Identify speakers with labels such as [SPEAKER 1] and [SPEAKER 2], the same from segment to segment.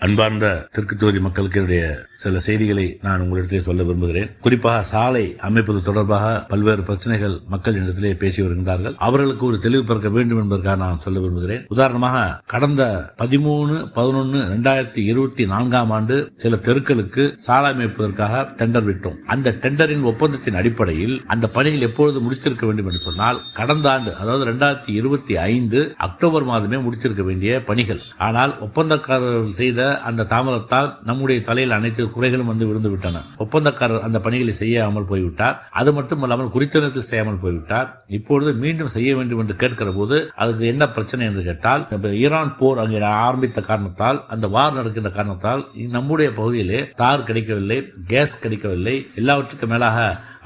[SPEAKER 1] அன்பார்ந்த தெற்கு தொகுதி மக்களுக்கு என்னுடைய சில செய்திகளை நான் உங்களிடத்திலே சொல்ல விரும்புகிறேன். குறிப்பாக சாலை அமைப்பது தொடர்பாக பல்வேறு பிரச்சனைகள் மக்களிடத்திலே பேசி வருகின்றார்கள். அவர்களுக்கு ஒரு தெளிவு பிறக்க வேண்டும் என்பதற்காக நான் சொல்ல விரும்புகிறேன். உதாரணமாக கடந்த 13/11/2024 சில தெருக்களுக்கு சாலை அமைப்பதற்காக டெண்டர் விட்டோம். அந்த டெண்டரின் ஒப்பந்தத்தின் அடிப்படையில் அந்த பணிகள் எப்பொழுது முடித்திருக்க வேண்டும் என்று சொன்னால் கடந்த ஆண்டு, அதாவது 2025 அக்டோபர் மாதமே முடித்திருக்க வேண்டிய பணிகள். ஆனால் ஒப்பந்தக்காரர்கள் செய்த அந்த தாமதத்தால் நம்முடைய தலையில் அனைத்து குறைகளும் வந்து விழுந்து விட்டன. ஒப்பந்தக்காரர் அந்த பணிகளை செய்யாமல் போய்விட்டார். அது மட்டுமல்லாமல் குறித்த நேரத்தில் செய்யாமல் போய்விட்டார். இப்பொழுது மீண்டும் செய்ய வேண்டும் என்று கேட்கிற போது அதுக்கு என்ன பிரச்சனை என்று கேட்டால், ஈரான் போர் அங்கே ஆரம்பித்த காரணத்தால், அந்த வார் நடக்கின்ற காரணத்தால் நம்முடைய பகுதியிலே தார் கிடைக்கவில்லை, கேஸ் கிடைக்கவில்லை. எல்லாவற்றுக்கும் மேலாக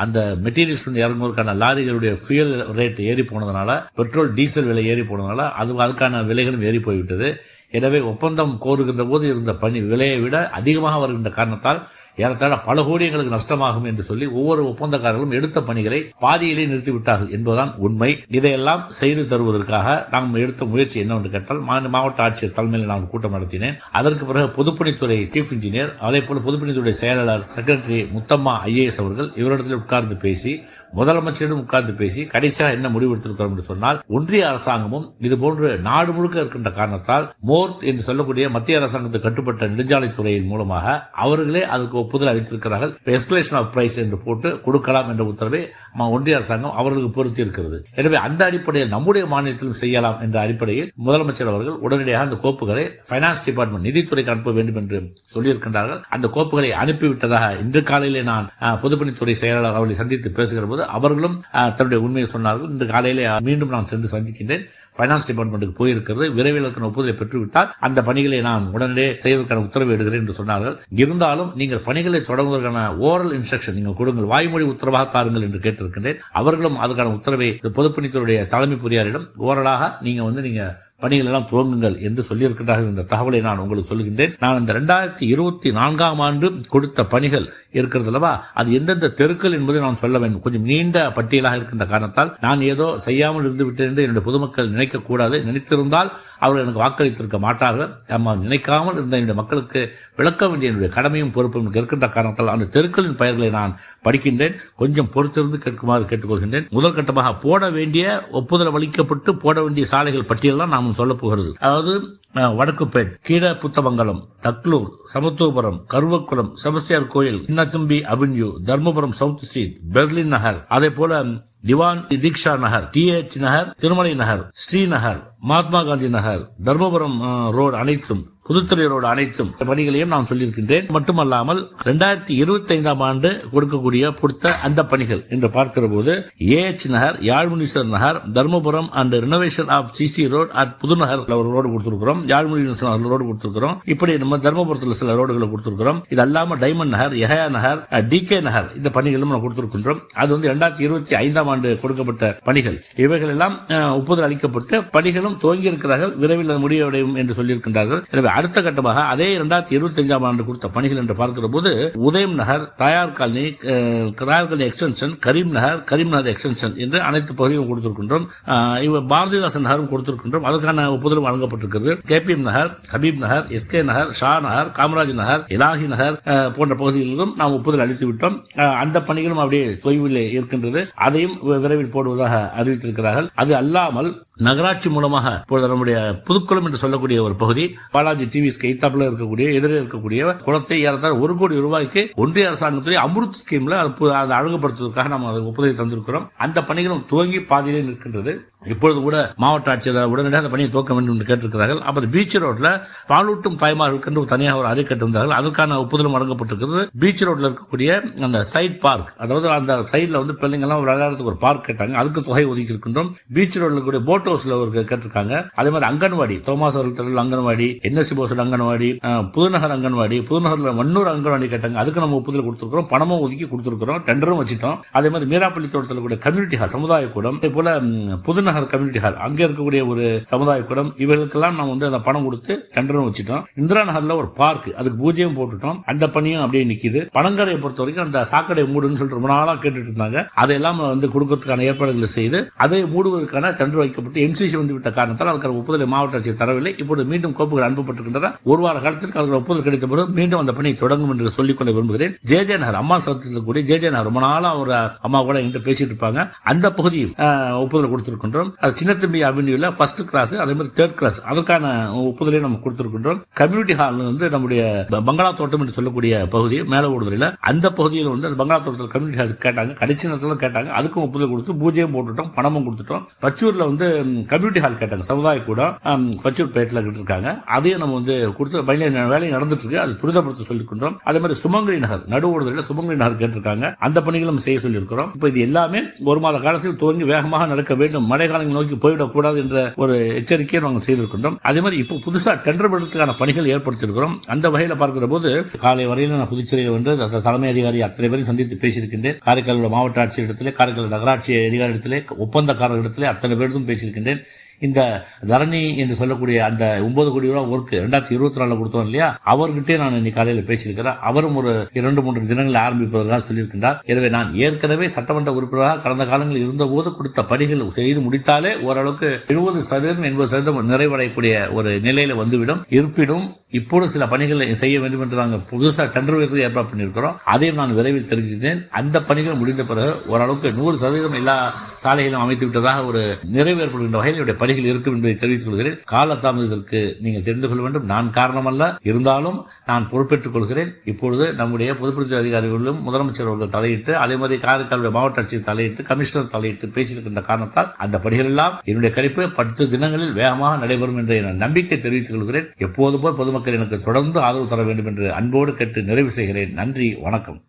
[SPEAKER 1] அந்த மெட்டீரியல்ஸ் வந்து இறங்குவதற்கான லாரிகளுடைய ஃபியூயல் ரேட் ஏறி போனதுனால, பெட்ரோல் டீசல் விலை ஏறி போனதுனால அதுக்கான விலைகளும் ஏறி போய்விட்டது. எனவே ஒப்பந்தம் கோருகின்ற போது இருந்த பணி விலையை விட அதிகமாக வருகின்ற காரணத்தால் ஏறத்தாழ பல கோடி எங்களுக்கு நஷ்டமாகும் என்று சொல்லி ஒவ்வொரு ஒப்பந்தக்காரர்களும் எடுத்த பணிகளை பாதியிலே நிறுத்திவிட்டார்கள் என்பதுதான் உண்மை. இதையெல்லாம் செய்து தருவதற்காக நாம் எடுத்த முயற்சி என்னவென்று கேட்டால், மாவட்ட ஆட்சியர் தலைமையில் நான் கூட்டம் நடத்தினேன். அதற்கு பிறகு பொதுப்பணித்துறை சீஃப் இன்ஜினியர், அதே போல பொதுப்பணித்துறை செயலாளர் செக்ரட்டரி முத்தம்மா IAS அவர்கள் இவரிடத்தில் உட்கார்ந்து பேசி, முதலமைச்சரிடம் உட்கார்ந்து பேசி கடைசியாக என்ன முடிவெடுத்திருக்கிறோம் என்று சொன்னால், ஒன்றிய அரசாங்கமும் இதுபோன்று நாடு முழுக்க இருக்கின்ற காரணத்தால் மோர்த் என்று சொல்லக்கூடிய மத்திய அரசாங்கத்துக்கு கட்டுப்பட்ட நெடுஞ்சாலைத்துறையின் மூலமாக அவர்களே அதுக்கு ஒப்புதல் அளித்திருக்கிறார்கள். எஸ்கலேஷன் ஆஃப் பிரைஸ் என்று போட்டு கொடுக்கலாம் என்ற உத்தரவை ஒன்றிய அரசாங்கம் அவர்களுக்கு பொருத்தி இருக்கிறது. எனவே அந்த அடிப்படையில் நம்முடைய மாநிலத்திலும் செய்யலாம் என்ற அடிப்படையில் முதலமைச்சர் அவர்கள் உடனடியாக அந்த கோப்புகளை பைனான்ஸ் டிபார்ட்மெண்ட் நிதித்துறைக்கு அனுப்ப வேண்டும் என்று சொல்லியிருக்கின்றார்கள். அந்த கோப்புகளை அனுப்பிவிட்டதாக இன்று காலையிலே நான் பொதுப்பணித்துறை செயலாளர் அவர்களை சந்தித்து பேசுகிற போது அவர்களும் தன்னுடைய உண்மையை சொன்னார்கள். இன்று காலையிலே மீண்டும் நான் சென்று சந்திக்கின்றேன். பைனான்ஸ் டிபார்ட்மெண்ட்டுக்கு போயிருக்கிறது. விரைவில் ஒப்புதலை பெற்றுவிட்டால் அந்த பணிகளை நான் உடனடியே செய்வதற்கான உத்தரவு எடுக்கிறேன் என்று சொன்னார்கள். இருந்தாலும் நீங்கள் பணிகளை தொடங்குவதற்கான ஓரல் இன்ஸ்ட்ரக்ஷன் நீங்கள் கொடுங்கள், வாய்மொழி உத்தரவாக தாருங்கள் என்று கேட்டிருக்கின்றேன். அவர்களும் அதுக்கான உத்தரவை பொதுப்பணித்துறையுடைய தலைமை பொறியாளரிடம் ஓரலாக நீங்க பணிகள் எல்லாம் துவங்குங்கள் என்று சொல்லியிருக்கிறார்கள் என்ற தகவலை நான் உங்களுக்கு சொல்லுகின்றேன். நான் இந்த 2024 கொடுத்த பணிகள் இருக்கிறது அல்லவா, அது எந்தெந்த தெருக்கள் என்பதை நான் சொல்ல வேண்டும். கொஞ்சம் நீண்ட பட்டியலாக இருக்கின்ற காரணத்தால் நான் ஏதோ செய்யாமல் இருந்து விட்டேன் என்று என்னுடைய பொதுமக்கள் நினைக்கக்கூடாது. நினைத்திருந்தால் அவர்கள் எனக்கு வாக்களித்திருக்க மாட்டார்கள். நினைக்காமல் இருந்த என்னுடைய மக்களுக்கு விளக்க வேண்டிய என்னுடைய கடமையும் பொறுப்பும் இருக்கின்ற காரணத்தால் அந்த தெருக்களின் பெயர்களை நான் படிக்கின்றேன். கொஞ்சம் பொறுத்திருந்து கேட்குமாறு கேட்டுக்கொள்கின்றேன். முதல் கட்டமாக போட வேண்டிய ஒப்புதல் அளிக்கப்பட்டு போட வேண்டிய சாலைகள் பட்டியல் தான் நாம் சொல்ல போகிறது. அதாவது வடக்குப்பேட், கீழ புத்தமங்கலம், தக்லூர், சமத்துவபுரம், கருவக்குளம், செபஸ்டியார் கோயில், Chinnathambi avenue, Dharmapuram south street, Berlin Nagar, அதே போல திவான் தீக்ஷா நகர், TH நகர், திருமலை நகர், ஸ்ரீநகர், மகாத்மா காந்தி நகர், தர்மபுரம் ரோடு அனைத்தும், புதுத்துறை ரோடு அனைத்தும் பணிகளையும் நான் சொல்லியிருக்கின்றேன். மட்டுமல்லாமல் 2025 கொடுத்த அந்த பணிகள் என்று பார்க்கிற போது AH Nagar, Yazhmuneeswar Nagar, Dharmapuram and renovation of CC road at Pudunagar road கொடுத்திருக்கிறோம். யாழ்முனீஸ்வர் ரோடு கொடுத்திருக்கிறோம். இப்படி நம்ம தர்மபுரத்தில் சில ரோடுகளை கொடுத்திருக்கிறோம். இது அல்லாம டைமண்ட் நகர், யஹயா நகர், DK நகர் இந்த பணிகளும் நம்ம கொடுத்திருக்கின்றோம். அது வந்து 2025 கொடுக்கப்பட்ட பணிகள். இவைகள் எல்லாம் ஒப்புதல் அளிக்கப்பட்டு பணிகளும் துவங்கி இருக்கிறார்கள். விரைவில் முடிவடையும் என்று சொல்லியிருக்கின்றார்கள். எனவே அடுத்த கட்டமாக அதே 2025 கொடுத்த பணிகள் என்று பார்க்கிற போது உதயம் நகர், தாயார் காலனி எக்ஸ்டென்ஷன், கரீம் நகர் எக்ஸ்டென்ஷன் என்று அனைத்து பகுதியும் கொடுத்திருக்கின்றோம். பாரதிதாசன் நகரும் கொடுத்திருக்கின்றோம். அதற்கான ஒப்புதலும் வழங்கப்பட்டிருக்கிறது. KPM நகர், ஹபீப் நகர், SK நகர், ஷா நகர், காமராஜ் நகர், இலாஹி நகர் போன்ற பகுதிகளிலும் நாம் ஒப்புதல் அளித்து விட்டோம். அந்த பணிகளும் அப்படியே தொய்வில் இருக்கின்றது. அதையும் விரைவில் போடுவதாக அறிவித்திருக்கிறார்கள். அது அல்லாமல் நகராட்சி மூலமாக இப்பொழுது நம்முடைய புதுக்குளம் என்று சொல்லக்கூடிய ஒரு பகுதி, பாலாஜி டிவிஸ்க்கு எய்தாப்புல இருக்கக்கூடிய எதிரே இருக்கக்கூடிய குளத்தை ஏறத்தாழ 1 கோடி ரூபாய்க்கு ஒன்றிய அரசாங்கத்துறை அம்ருத் ஸ்கீம்ல அதை அழகுபடுத்துவதற்காக நாம் ஒப்புதலை தந்திருக்கிறோம். அந்த பணிகளும் துவங்கி பாதியிலே நிற்கின்றது. இப்பொழுது கூட மாவட்ட ஆட்சியர் உடனடியாக அந்த பணியை துவக்க வேண்டும் என்று கேட்டிருக்கிறார்கள். அப்புறம் பீச் ரோட்ல பாலூட்டும் தாய்மார்களுக்கு தனியாக ஒரு அறை கட்டிருந்தார்கள். அதற்கான ஒப்புதலும் வழங்கப்பட்டிருக்கிறது. பீச் ரோட்ல இருக்கக்கூடிய அந்த சைட் பார்க், அதாவது அந்த சைட்ல வந்து பிள்ளைங்க எல்லாம் விளையாடுறதுக்கு ஒரு பார்க் கேட்டாங்க. அதுக்கு தொகை ஒதுக்கி இருக்கின்றோம். பீச் ரோட்ல இருக்கக்கூடிய போட் ஹவுஸ்ல ஒரு கேட்டிருக்காங்க. அதே மாதிரி அங்கன்வாடி, தோமாஸ் அவர்கள் அங்கன்வாடி, NSC போஸ் அங்கன்வாடி, புதுநகர் அங்கன்வாடி, புதுநகர்ல மன்னூர் அங்கன்வாடி கேட்டாங்க. அதுக்கு நம்ம ஒப்புதல் கொடுத்திருக்கிறோம். பணமும் ஒதுக்கி கொடுத்திருக்கிறோம். டெண்டரும் வச்சிட்டோம். அதே மாதிரி மீராப்பள்ளி தோட்டத்தில் கூட கம்யூனிட்டி ஹால், சமுதாய கூடம், அதே போல புதுநகர் கம்யூனிட்டி ஹால், அங்க இருக்கக்கூடிய ஒரு சமுதாய கூடம், இவர்களுக்கெல்லாம் நம்ம வந்து அந்த பணம் கொடுத்து டெண்டரும் வச்சிட்டோம். இந்திரா நகர்ல ஒரு பார்க், அதுக்கு பூஜ்ஜியம் போட்டுட்டோம். அந்த பணியும் அப்படியே நிக்குது. பனங்கரையை பொறுத்த வரைக்கும் அந்த சாக்கடை மூடுன்னு சொல்லிட்டு ரொம்ப நாளா கேட்டுட்டு இருந்தாங்க. அதையெல்லாம் வந்து கொடுக்கறதுக்கான ஏற்பாடுகளை செய்து அதை மூடுவதற்கான டெண்டர் வைக்கப்பட்டு விட்டு எம்சிசி வந்துவிட்ட காரணத்தால் அதற்கான ஒப்புதலை மாவட்ட ஆட்சியர் தரவில்லை. இப்போது மீண்டும் கோப்புகள் அனுப்பப்பட்டிருக்கின்றன. ஒரு வார காலத்திற்கு அவர்கள் ஒப்புதல் கிடைத்த பிறகு மீண்டும் அந்த பணி தொடங்கும் என்று சொல்லிக்கொள்ள விரும்புகிறேன். ஜே நகர் அம்மா சத்திரத்தில் கூடிய ஜே நகர் ரொம்ப நாளா ஒரு அம்மா கூட என்கிட்ட பேசிட்டு இருப்பாங்க. அந்த பகுதியும் ஒப்புதல் கொடுத்திருக்கின்றோம். அது சின்னத்தம்பி அவென்யூல ஃபர்ஸ்ட் கிராஸ், அதே மாதிரி தேர்ட் கிராஸ், அதற்கான ஒப்புதலை நம்ம கொடுத்திருக்கின்றோம். கம்யூனிட்டி ஹால் வந்து நம்முடைய பங்களா தோட்டம் என்று சொல்லக்கூடிய பகுதி மேல ஓடுதல அந்த பகுதியில் வந்து பங்களா தோட்டத்தில் கம்யூனிட்டி ஹால் கேட்டாங்க. கடைசி நேரத்தில் கேட்டாங்க. அதுக்கும் ஒப்புதல் கொடுத்து பூஜையும் போட்டுட்டோம், பணமும் கொடுத்துட்டோம். பச்சூர்ல வந்து கம்யூனிட்டி ஹால் கேட்டாங்க. சமுதாய கூட பச்சூர் பேட்டில் இருக்காங்க. அதையும் நம்ம வந்து கொடுத்து வேலை நடந்துட்டு இருக்கு. அது துரிதப்படுத்த சொல்லிருக்கின்றோம். அதே மாதிரி சுமங்கலி நகர் நடுவோடுதல சுமங்கலி நகர் கேட்டிருக்காங்க. அந்த பணிகளும் செய்ய சொல்லியிருக்கிறோம். இப்ப இது எல்லாமே ஒரு மாத காலத்தில் துவங்கி வேகமாக நடக்க வேண்டும். மழை காலங்கள் நோக்கி போய்விடக் கூடாது என்ற ஒரு எச்சரிக்கையை நாங்கள் செய்திருக்கின்றோம். அதே மாதிரி இப்போ புதுசா டெண்டர் படுறதுக்கான பணிகள் ஏற்படுத்தியிருக்கிறோம். அந்த வகையில் பார்க்கிற போது காலை வரையில் நான் புதுச்சேரியில் வந்து தலைமை அதிகாரி அத்தனை பேரையும் சந்தித்து பேசியிருக்கின்றேன். காரைக்கால் மாவட்ட ஆட்சியரிடத்திலே, காரைக்கால் நகராட்சி அதிகாரிடத்திலே, ஒப்பந்தக்காரர்களிடத்திலே அத்தனை பேருக்கும் பேசியிருக்கின்றேன். இந்த தரணி என்று சொல்லக்கூடிய அந்த 9 கோடி ரூபாய் ஒர்க் 2024 கொடுத்தோம் இல்லையா, அவர்கிட்டே நான் இன்னைக்கு காலையில் பேசியிருக்கிறேன். அவரும் ஒரு 2-3 தினங்கள் ஆரம்பிப்பதாக சொல்லியிருக்கின்றார். எனவே நான் ஏற்கனவே சட்டமன்ற உறுப்பினராக கடந்த காலங்களில் இருந்தபோது கொடுத்த பணிகள் செய்து முடித்தாலே ஓரளவுக்கு 70% 80% நிறைவடையக்கூடிய ஒரு நிலையில வந்துவிடும். இருப்பினும் இப்போது சில பணிகளை செய்ய வேண்டும் என்று நாங்கள் புதுசாக டெண்டர் வைத்து ஏற்பாடு பண்ணியிருக்கிறோம். அதையும் நான் விரைவில் தெரிவிக்கிறேன். அந்த பணிகள் முடிந்த பிறகு ஓரளவுக்கு 100% எல்லா சாலைகளும் அமைத்து விட்டதாக ஒரு நிறைவு ஏற்படுகின்ற வகையில் பணிகள் இருக்கும் என்பதை தெரிவித்துக் கொள்கிறேன். காலதாமதத்திற்கு நீங்கள் தெரிந்து கொள்ள வேண்டும். நான் காரணமல்ல, இருந்தாலும் நான் பொறுப்பேற்றுக் கொள்கிறேன். இப்பொழுது நம்முடைய பொதுப்பணித்துறை அதிகாரிகளும் முதலமைச்சர் அவர்கள் தலையிட்டு, அதே மாதிரி காரைக்கால் மாவட்ட ஆட்சியர் தலையிட்டு, கமிஷனர் தலையிட்டு பேசியிருக்கின்ற காரணத்தால் அந்த பணிகள் எல்லாம் என்னுடைய கணிப்பு 10 தினங்களில் வேகமாக நடைபெறும் என்ற நம்பிக்கை தெரிவித்துக் கொள்கிறேன். எப்போதும் போல் பொதுமக்கள் எனக்கு தொடர்ந்து ஆதரவு தர வேண்டும் என்று அன்போடு கேட்டு நிறைவு செய்கிறேன். நன்றி, வணக்கம்.